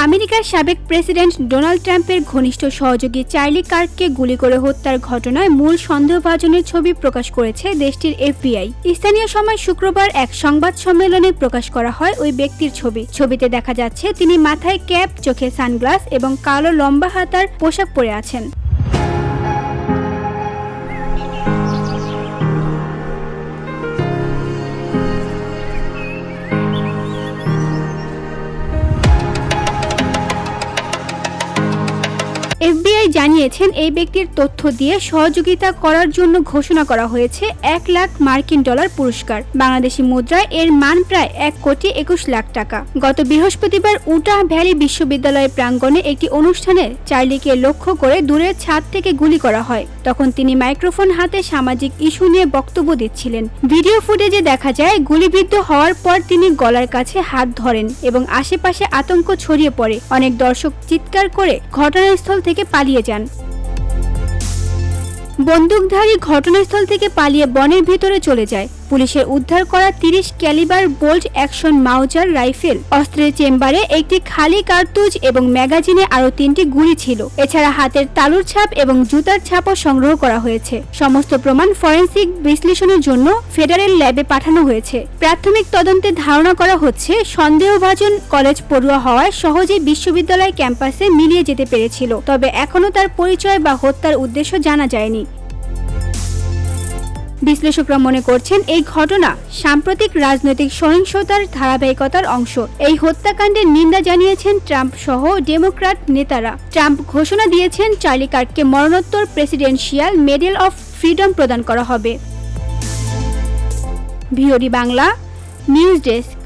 আমেরিকার সাবেক president Donald ট্রাম্পের ঘনিষ্ঠ সহযোগী চার্লি কার্ককে গুলি করে হত্যার ঘটনায় মূল সন্দেহভাজনের ছবি প্রকাশ করেছে দেশটির এফবিআই। স্থানীয় সময় শুক্রবার এক সংবাদ সম্মেলনে প্রকাশ করা হয় ওই ব্যক্তির ছবি। ছবিতে দেখা যাচ্ছে তিনি মাথায় ক্যাপ, চোখে সানগ্লাস এবং কালো লম্বা হাতার পোশাক পরে আছেন। এফবিআই জানিয়েছেন এই ব্যক্তির তথ্য দিয়ে সহযোগিতা করার জন্য ঘোষণা করা হয়েছে $1 লাখ মার্কিন পুরস্কার। বাংলাদেশি মুদ্রায় এর মান প্রায় 1,21 লাখ টাকা। গত বৃহস্পতিবার উটাহ ভ্যালি বিশ্ববিদ্যালয়ের প্রাঙ্গণে একটি অনুষ্ঠানে চার্লিকে লক্ষ্য করে দূরের ছাদ থেকে গুলি করা হয়। তখন তিনি মাইক্রোফোন হাতে সামাজিক ইস্যু নিয়ে বক্তব্য দিচ্ছিলেন। ভিডিও ফুটেজে দেখা যায় গুলিবিদ্ধ হওয়ার পর তিনি গলার কাছে হাত ধরেন এবং আশেপাশে আতঙ্ক ছড়িয়ে পড়ে। অনেক দর্শক চিৎকার করে ঘটনাস্থল থেকে পালিয়ে যান। বন্দুকধারী ঘটনাস্থল থেকে পালিয়ে বনের ভেতরে চলে যায়। পুলিশের উদ্ধার করা 30 ক্যালিবার বোল্ট অ্যাকশন মাউজার রাইফেল, অস্ত্রের চেম্বারে একটি খালি কার্তুজ এবং ম্যাগাজিনে আরও 3টি গুলি ছিল। এছাড়া হাতের তালুর ছাপ এবং জুতার ছাপও সংগ্রহ করা হয়েছে। সমস্ত প্রমাণ ফরেনসিক বিশ্লেষণের জন্য ফেডারেল ল্যাবে পাঠানো হয়েছে। প্রাথমিক তদন্তে ধারণা করা হচ্ছে সন্দেহভাজন কলেজ পড়ুয়া হওয়ায় সহজেই বিশ্ববিদ্যালয় ক্যাম্পাসে মিলিয়ে যেতে পেরেছিল, তবে এখনও তার পরিচয় বা হত্যার উদ্দেশ্য জানা যায়নি। বিশ্লেষকরা মনে করছেন এই ঘটনা সাম্প্রতিক রাজনৈতিক সহিংসতার ধারাবাহিকতার অংশ। এই হত্যাকাণ্ডের নিন্দা জানিয়েছেন ট্রাম্প সহ ডেমোক্র্যাট নেতারা। ট্রাম্প ঘোষণা দিয়েছেন চার্লি কার্ককে মরণোত্তর প্রেসিডেন্সিয়াল মেডেল অফ ফ্রিডম প্রদান করা হবে। VOD Bangla news desk.